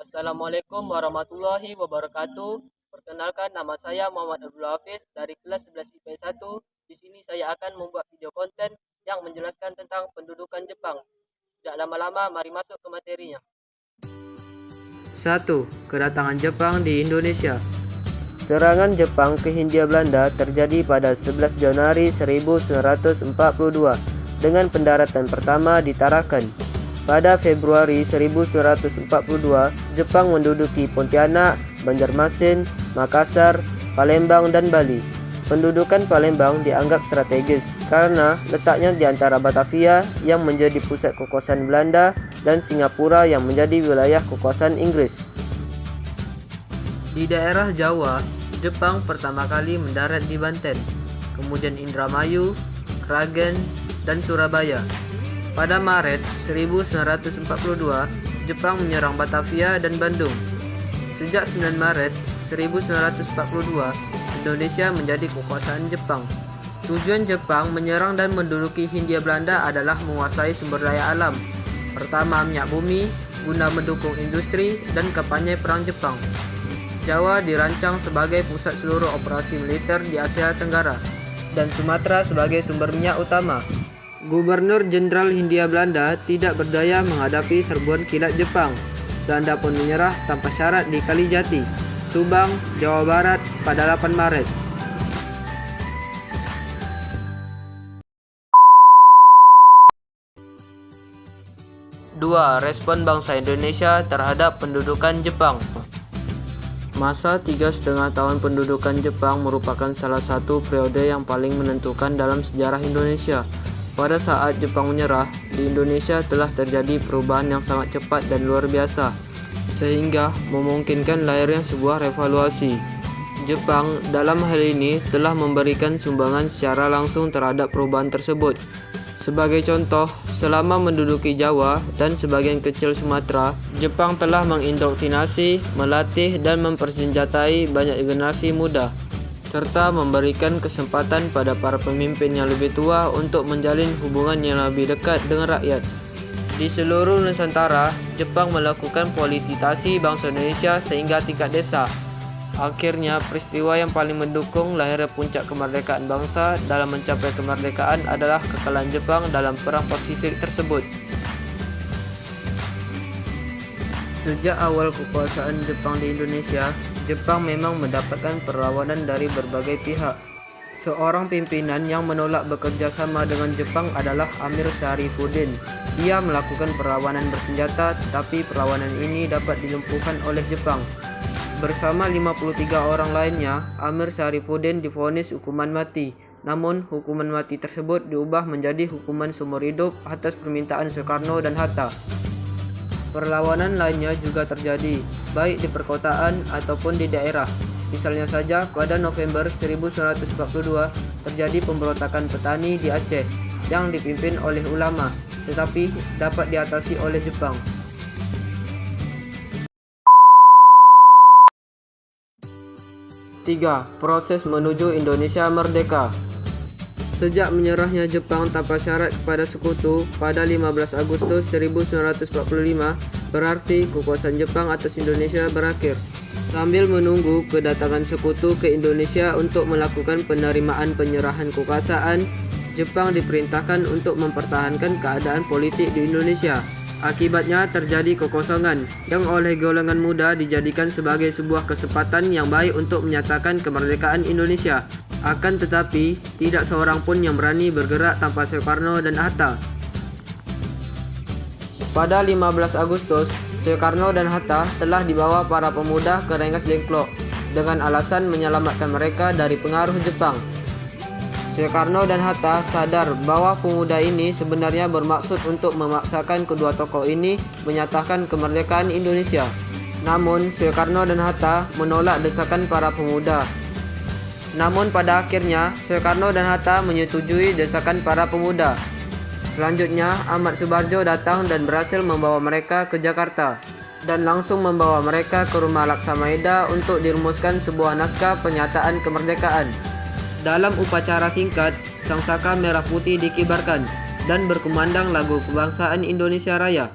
Assalamualaikum warahmatullahi wabarakatuh. Perkenalkan, nama saya Muhammad Abdul Hafiz dari kelas 11 IPS 1. Di sini saya akan membuat video konten yang menjelaskan tentang pendudukan Jepang. Tidak lama-lama, mari masuk ke materinya. 1. Kedatangan Jepang di Indonesia. Serangan Jepang ke Hindia Belanda terjadi pada 11 Januari 1942 dengan pendaratan pertama di Tarakan. Pada Februari 1942, Jepang menduduki Pontianak, Banjarmasin, Makassar, Palembang, dan Bali. Pendudukan Palembang dianggap strategis karena letaknya di antara Batavia yang menjadi pusat kekuasaan Belanda dan Singapura yang menjadi wilayah kekuasaan Inggris. Di daerah Jawa, Jepang pertama kali mendarat di Banten, kemudian Indramayu, Kragen, dan Surabaya. Pada Maret 1942, Jepang menyerang Batavia dan Bandung. Sejak 9 Maret 1942, Indonesia menjadi kekuasaan Jepang. Tujuan Jepang menyerang dan menduduki Hindia Belanda adalah menguasai sumber daya alam. Pertama, minyak bumi, guna mendukung industri dan kampanye perang Jepang. Jawa dirancang sebagai pusat seluruh operasi militer di Asia Tenggara, dan Sumatera sebagai sumber minyak utama. Gubernur Jenderal Hindia Belanda tidak berdaya menghadapi serbuan kilat Jepang. Belanda pun menyerah tanpa syarat di Kalijati, Subang, Jawa Barat pada 8 Maret. Dua, respon bangsa Indonesia terhadap pendudukan Jepang. Masa 3,5 tahun pendudukan Jepang merupakan salah satu periode yang paling menentukan dalam sejarah Indonesia. Pada saat Jepang menyerah, di Indonesia telah terjadi perubahan yang sangat cepat dan luar biasa, sehingga memungkinkan lahirnya sebuah revaluasi. Jepang dalam hal ini telah memberikan sumbangan secara langsung terhadap perubahan tersebut. Sebagai contoh, selama menduduki Jawa dan sebagian kecil Sumatera, Jepang telah mengindoktrinasi, melatih, dan mempersenjatai banyak generasi muda, serta memberikan kesempatan pada para pemimpin yang lebih tua untuk menjalin hubungan yang lebih dekat dengan rakyat. Di seluruh Nusantara, Jepang melakukan politisasi bangsa Indonesia sehingga tingkat desa. Akhirnya, peristiwa yang paling mendukung lahirnya puncak kemerdekaan bangsa dalam mencapai kemerdekaan adalah kekalahan Jepang dalam Perang Pasifik tersebut. Sejak awal kekuasaan Jepang di Indonesia, Jepang memang mendapatkan perlawanan dari berbagai pihak. Seorang pimpinan yang menolak bekerja sama dengan Jepang adalah Amir Syarifuddin. Ia melakukan perlawanan bersenjata, tetapi perlawanan ini dapat dilumpuhkan oleh Jepang. Bersama 53 orang lainnya, Amir Syarifuddin divonis hukuman mati. Namun, hukuman mati tersebut diubah menjadi hukuman seumur hidup atas permintaan Soekarno dan Hatta. Perlawanan lainnya juga terjadi, baik di perkotaan ataupun di daerah. Misalnya saja, pada November 1942 terjadi pemberontakan petani di Aceh yang dipimpin oleh ulama, tetapi dapat diatasi oleh Jepang. 3. Proses menuju Indonesia merdeka. Sejak menyerahnya Jepang tanpa syarat kepada sekutu pada 15 Agustus 1945, berarti kekuasaan Jepang atas Indonesia berakhir. Sambil menunggu kedatangan sekutu ke Indonesia untuk melakukan penerimaan penyerahan kekuasaan, Jepang diperintahkan untuk mempertahankan keadaan politik di Indonesia. Akibatnya terjadi kekosongan yang oleh golongan muda dijadikan sebagai sebuah kesempatan yang baik untuk menyatakan kemerdekaan Indonesia. Akan tetapi, tidak seorang pun yang berani bergerak tanpa Soekarno dan Hatta. Pada 15 Agustus, Soekarno dan Hatta telah dibawa para pemuda ke Rengas Dengklok dengan alasan menyelamatkan mereka dari pengaruh Jepang. Soekarno dan Hatta sadar bahwa pemuda ini sebenarnya bermaksud untuk memaksakan kedua tokoh ini menyatakan kemerdekaan Indonesia. Namun, Soekarno dan Hatta menolak desakan para pemuda. Namun pada akhirnya, Soekarno dan Hatta menyetujui desakan para pemuda. Selanjutnya, Ahmad Subarjo datang dan berhasil membawa mereka ke Jakarta, dan langsung membawa mereka ke rumah Laksamana untuk dirumuskan sebuah naskah pernyataan kemerdekaan. Dalam upacara singkat, sangsaka merah putih dikibarkan dan berkumandang lagu kebangsaan Indonesia Raya.